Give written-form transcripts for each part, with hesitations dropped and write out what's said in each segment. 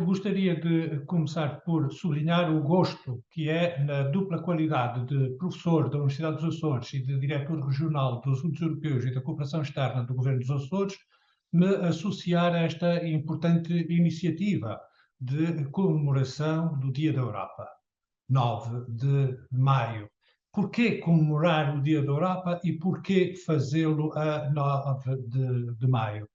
Gostaria de começar por sublinhar o gosto que é, na dupla qualidade de professor da Universidade dos Açores e de diretor regional dos Assuntos Europeus e da Cooperação Externa do Governo dos Açores, me associar a esta importante iniciativa de comemoração do Dia da Europa, 9 de maio. Porquê comemorar o Dia da Europa e porquê fazê-lo a 9 de maio?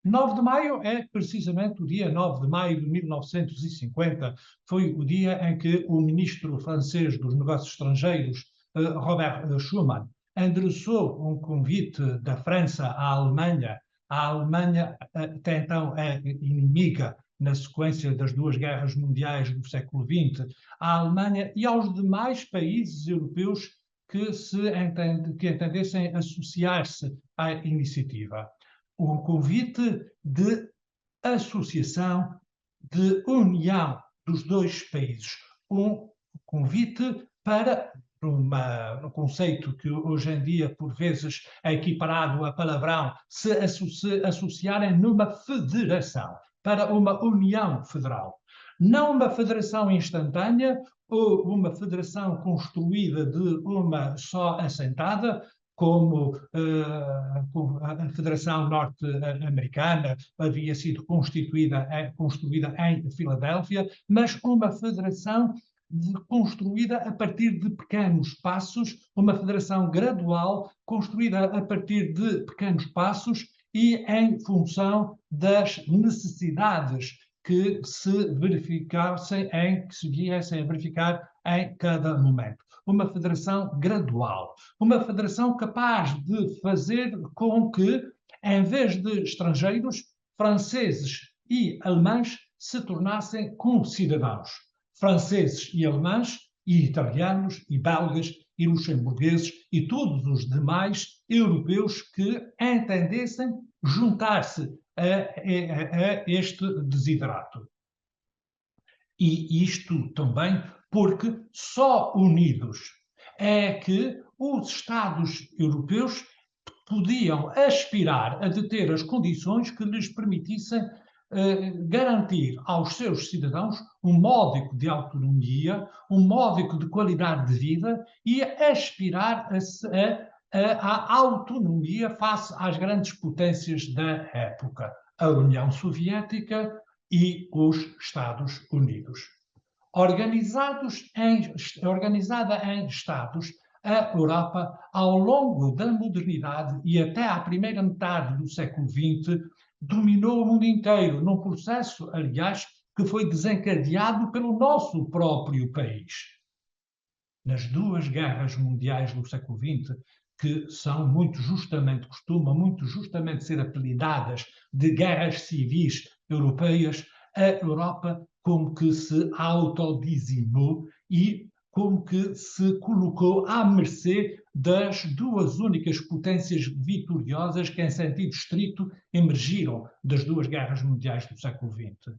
9 de maio é precisamente o dia 9 de maio de 1950. Foi o dia em que o ministro francês dos Negócios Estrangeiros, Robert Schuman, endereçou um convite da França à Alemanha. A Alemanha, até então, é inimiga na sequência das duas guerras mundiais do século XX, à Alemanha e aos demais países europeus que entendessem associar-se à iniciativa. Um convite de associação, de união dos dois países. Um convite para um conceito que hoje em dia, por vezes, é equiparado a palavrão, se associarem numa federação, para uma união federal. Não uma federação instantânea ou uma federação construída de uma só assentada, como a Federação Norte-Americana havia sido construída em Filadélfia, mas uma federação construída a partir de pequenos passos, uma federação gradual, construída a partir de pequenos passos e em função das necessidades que se viessem a verificar em cada momento. Uma federação gradual, uma federação capaz de fazer com que, em vez de estrangeiros, franceses e alemães se tornassem concidadãos. Franceses e alemães, e italianos, e belgas, e luxemburgueses, e todos os demais europeus que entendessem juntar-se a este desiderato. E isto também porque só unidos é que os Estados europeus podiam aspirar a ter as condições que lhes permitissem garantir aos seus cidadãos um módico de autonomia, um módico de qualidade de vida e aspirar à autonomia face às grandes potências da época, a União Soviética e os Estados Unidos. Organizada em Estados, a Europa, ao longo da modernidade e até à primeira metade do século XX, dominou o mundo inteiro, num processo, aliás, que foi desencadeado pelo nosso próprio país. Nas duas guerras mundiais do século XX, que costumam muito justamente ser apelidadas de guerras civis europeias, a Europa como que se autodizimou e como que se colocou à mercê das duas únicas potências vitoriosas que, em sentido estrito, emergiram das duas guerras mundiais do século XX,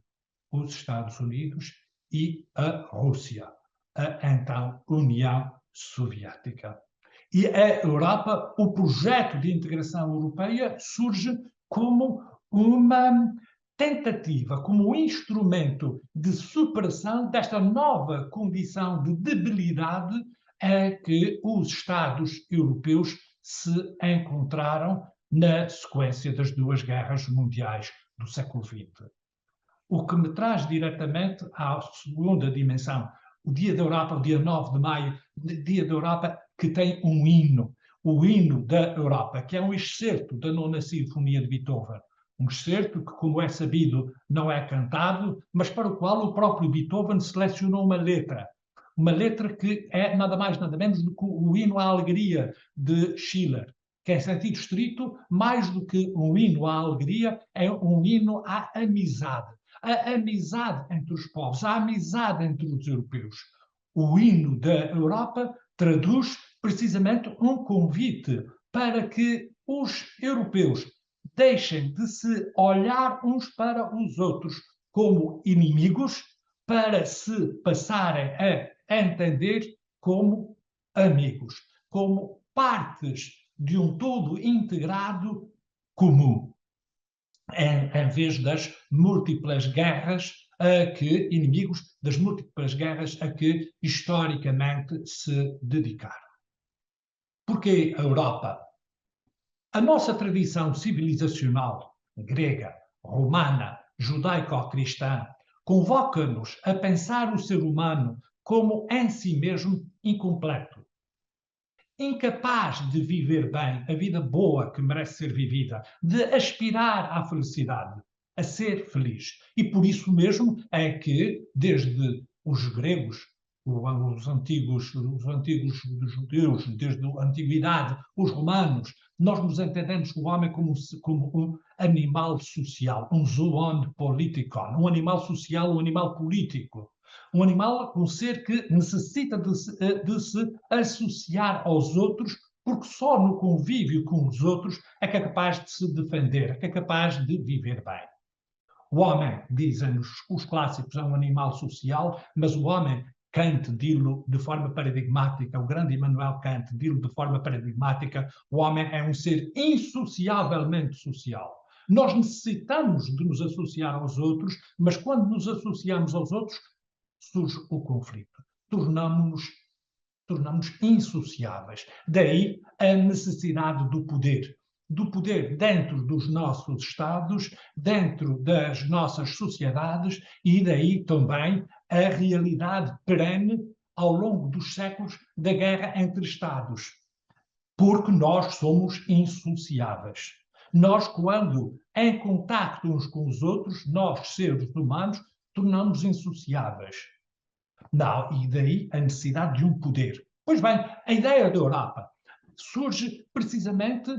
os Estados Unidos e a Rússia, a então União Soviética. E a Europa, o projeto de integração europeia surge como uma tentativa, como um instrumento de superação desta nova condição de debilidade a que os Estados europeus se encontraram na sequência das duas guerras mundiais do século XX. O que me traz diretamente à segunda dimensão, o Dia da Europa, o dia 9 de maio, Dia da Europa que tem um hino, o hino da Europa, que é um excerto da Nona Sinfonia de Beethoven. Um excerto que, como é sabido, não é cantado, mas para o qual o próprio Beethoven selecionou uma letra que é nada mais, nada menos do que o hino à alegria de Schiller, que em sentido estrito, mais do que um hino à alegria, é um hino à amizade. A amizade entre os povos, a amizade entre os europeus. O hino da Europa traduz precisamente um convite para que os europeus deixem de se olhar uns para os outros como inimigos, para se passarem a entender como amigos, como partes de um todo integrado comum. em vez das múltiplas guerras das múltiplas guerras a que historicamente se dedicaram. Porquê a Europa? A nossa tradição civilizacional grega, romana, judaico-cristã convoca-nos a pensar o ser humano como em si mesmo incompleto, incapaz de viver bem a vida boa que merece ser vivida, de aspirar à felicidade, a ser feliz. E por isso mesmo é que, desde os gregos, os antigos judeus, desde a antiguidade, os romanos, nós nos entendemos o homem como um animal social, um zoon politikon, um animal social, um animal político. Um animal, um ser que necessita de se associar aos outros, porque só no convívio com os outros é que é capaz de se defender, é que é capaz de viver bem. O homem, dizem-nos os clássicos, é um animal social, mas o homem, Kant dilo de forma paradigmática, o grande Immanuel Kant dilo de forma paradigmática, o homem é um ser insociavelmente social. Nós necessitamos de nos associar aos outros, mas quando nos associamos aos outros, surge o conflito. Tornamos-nos insociáveis. Daí a necessidade do poder dentro dos nossos Estados, dentro das nossas sociedades, e daí também a realidade perene ao longo dos séculos da guerra entre Estados, porque nós somos insociáveis. Nós, quando em contacto uns com os outros, nós, seres humanos, tornamos insociáveis. Não, e daí a necessidade de um poder. Pois bem, a ideia da Europa surge precisamente,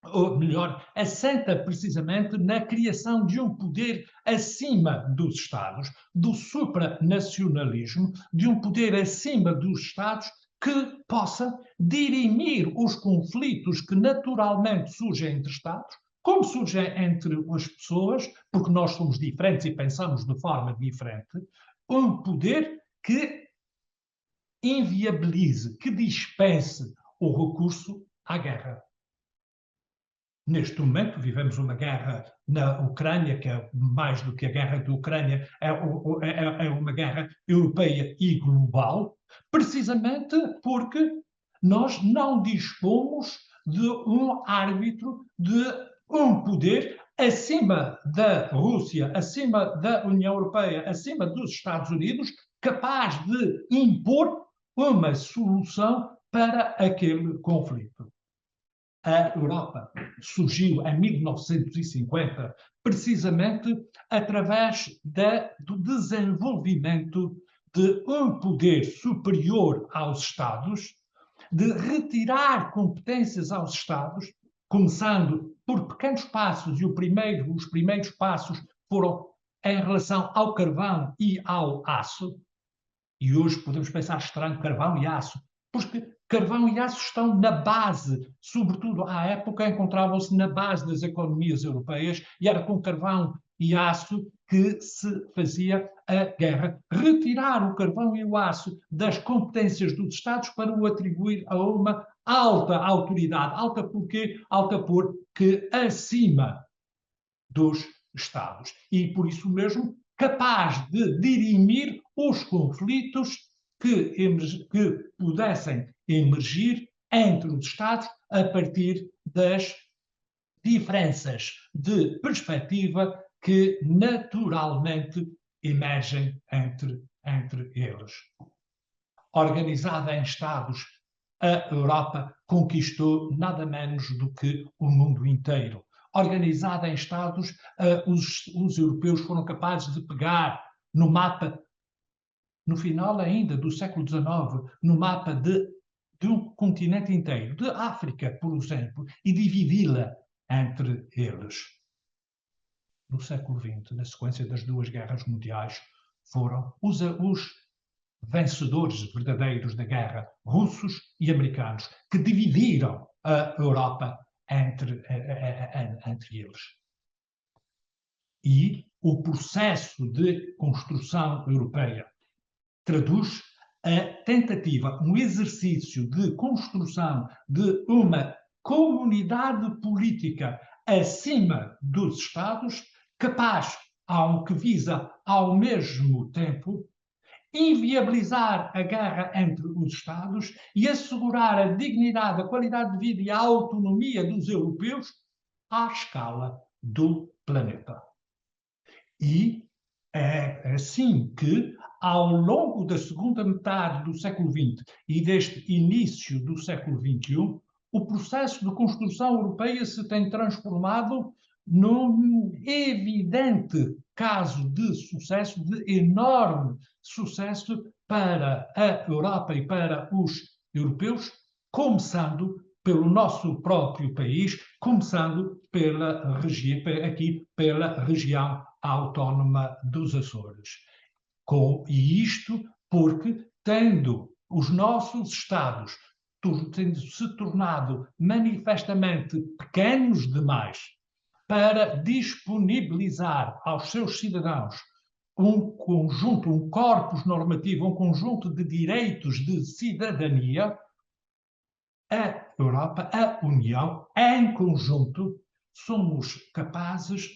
ou melhor, assenta precisamente na criação de um poder acima dos Estados, do supranacionalismo, de um poder acima dos Estados que possa dirimir os conflitos que naturalmente surgem entre Estados, como surgem entre as pessoas, porque nós somos diferentes e pensamos de forma diferente, um poder que inviabilize, que dispense o recurso à guerra. Neste momento, vivemos uma guerra na Ucrânia, que é mais do que a guerra da Ucrânia, é uma guerra europeia e global, precisamente porque nós não dispomos de um árbitro, de um poder acima da Rússia, acima da União Europeia, acima dos Estados Unidos, capaz de impor uma solução para aquele conflito. A Europa surgiu em 1950 precisamente através do desenvolvimento de um poder superior aos Estados, de retirar competências aos Estados, começando por pequenos passos, e os primeiros passos foram em relação ao carvão e ao aço, e hoje podemos pensar estranho carvão e aço, porque carvão e aço estão na base, sobretudo à época encontravam-se na base das economias europeias, e era com carvão e aço que se fazia a guerra. Retirar o carvão e o aço das competências dos Estados para o atribuir a uma alta autoridade. Alta porquê? Alta porque acima dos Estados. E por isso mesmo capaz de dirimir os conflitos que pudessem emergir entre os Estados a partir das diferenças de perspectiva que naturalmente emergem entre eles. Organizada em Estados, a Europa conquistou nada menos do que o mundo inteiro. Organizada em Estados, os europeus foram capazes de pegar no mapa, no final ainda do século XIX, no mapa de um continente inteiro, de África, por exemplo, e dividi-la entre eles. No século XX, na sequência das duas guerras mundiais, foram os vencedores verdadeiros da guerra, russos e americanos, que dividiram a Europa entre eles. E o processo de construção europeia traduz a tentativa, um exercício de construção de uma comunidade política acima dos Estados, capaz, que visa ao mesmo tempo inviabilizar a guerra entre os Estados e assegurar a dignidade, a qualidade de vida e a autonomia dos europeus à escala do planeta. E é assim que, ao longo da segunda metade do século XX e deste início do século XXI, o processo de construção europeia se tem transformado num evidente caso de sucesso, de enorme sucesso para a Europa e para os europeus, começando pelo nosso próprio país, começando aqui pela região autónoma dos Açores. E isto porque, tendo os nossos Estados tendo se tornado manifestamente pequenos demais para disponibilizar aos seus cidadãos um conjunto, um corpus normativo, um conjunto de direitos de cidadania, a Europa, a União, em conjunto, somos capazes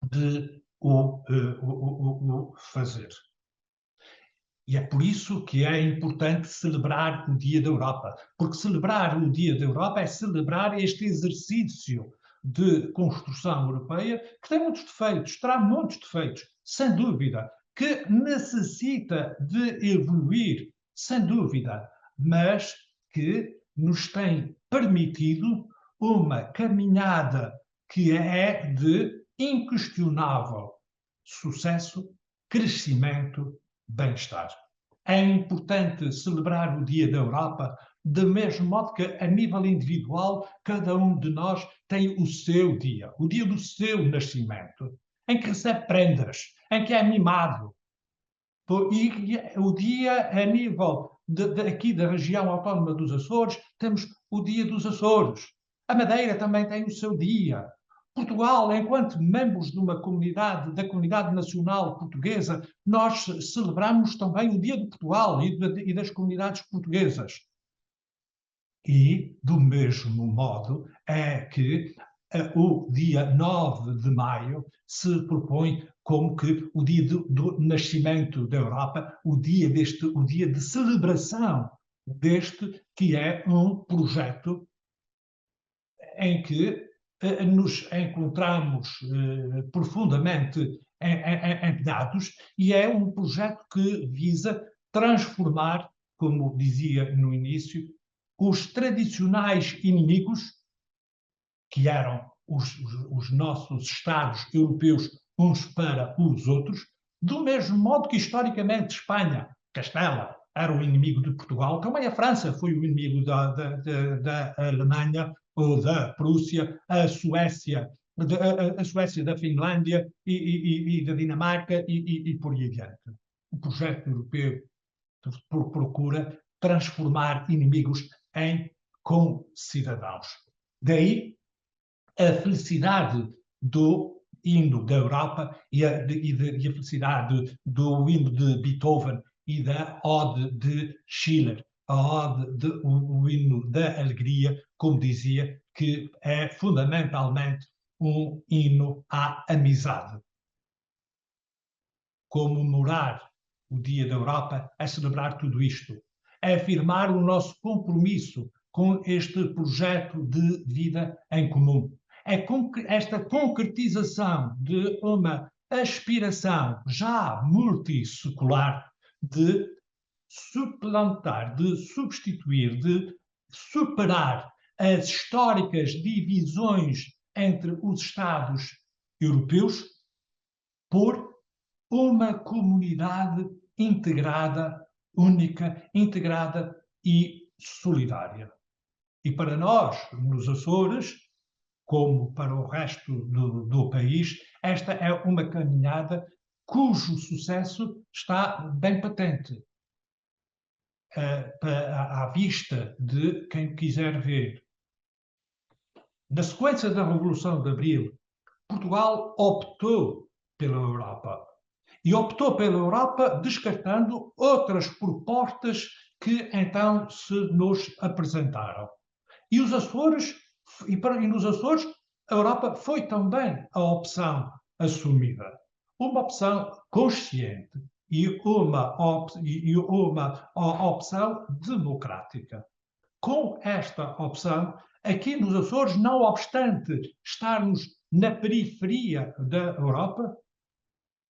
de o fazer. E é por isso que é importante celebrar o Dia da Europa, porque celebrar o Dia da Europa é celebrar este exercício de construção europeia, que tem muitos defeitos, terá muitos defeitos, sem dúvida, que necessita de evoluir, sem dúvida, mas que nos tem permitido uma caminhada que é de inquestionável sucesso, crescimento, bem-estar. É importante celebrar o Dia da Europa, do mesmo modo que, a nível individual, cada um de nós tem o seu dia, o dia do seu nascimento, em que recebe prendas, em que é mimado. E o dia, a nível aqui da região autónoma dos Açores, temos o Dia dos Açores. A Madeira também tem o seu dia. Portugal, enquanto membros de uma comunidade, da comunidade nacional portuguesa, nós celebramos também o Dia de Portugal e das comunidades portuguesas. E, do mesmo modo, é que o dia 9 de maio se propõe como que o dia do nascimento da Europa, o dia de celebração deste, que é um projeto em que nos encontramos profundamente empenhados, e é um projeto que visa transformar, como dizia no início, os tradicionais inimigos, que eram os nossos Estados europeus uns para os outros, do mesmo modo que, historicamente, Espanha, Castela, era o inimigo de Portugal, também a França foi o inimigo da Alemanha ou da Prússia, a Suécia da Finlândia e da Dinamarca e por aí adiante. O projeto europeu procura transformar inimigos em concidadãos. Daí a felicidade do hino da Europa e a felicidade do hino de Beethoven e da Ode de Schiller, a Ode o hino da alegria, como dizia, que é fundamentalmente um hino à amizade. Comemorar o Dia da Europa é celebrar tudo isto, é afirmar o nosso compromisso com este projeto de vida em comum. É esta concretização de uma aspiração já multissecular de suplantar, de substituir, de superar as históricas divisões entre os Estados europeus por uma comunidade integrada, única, integrada e solidária. E para nós, nos Açores, como para o resto do país, esta é uma caminhada cujo sucesso está bem patente, à vista de quem quiser ver. Na sequência da Revolução de Abril, Portugal optou pela Europa. E optou pela Europa descartando outras propostas que então se nos apresentaram. E nos Açores a Europa foi também a opção assumida. Uma opção consciente e uma opção democrática. Com esta opção, aqui nos Açores, não obstante estarmos na periferia da Europa,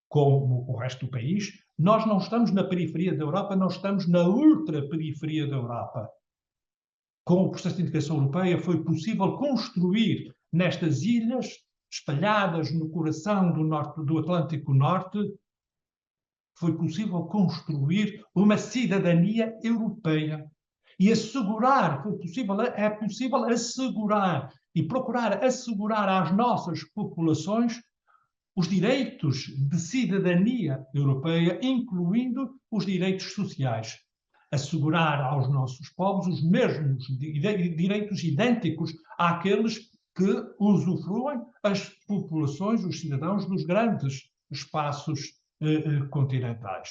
como o resto do país, nós não estamos na periferia da Europa, nós estamos na ultra-periferia da Europa. Com o processo de integração europeia foi possível construir nestas ilhas, espalhadas no coração do Atlântico Norte, foi possível construir uma cidadania europeia e assegurar, é possível assegurar e procurar assegurar às nossas populações os direitos de cidadania europeia, incluindo os direitos sociais. Assegurar aos nossos povos os mesmos direitos idênticos àqueles que usufruem as populações, os cidadãos dos grandes espaços continentais.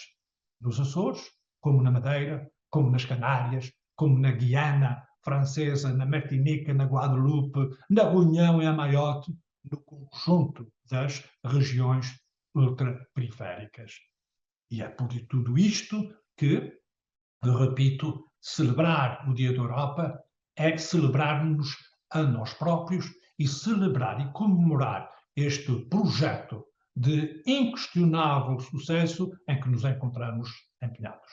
Nos Açores, como na Madeira, como nas Canárias, como na Guiana Francesa, na Martinica, na Guadalupe, na Reunião e na Maiote, no conjunto das regiões ultraperiféricas. E é por tudo isto que, repito, celebrar o Dia da Europa é celebrar-nos a nós próprios e celebrar e comemorar este projeto de inquestionável sucesso em que nos encontramos empenhados.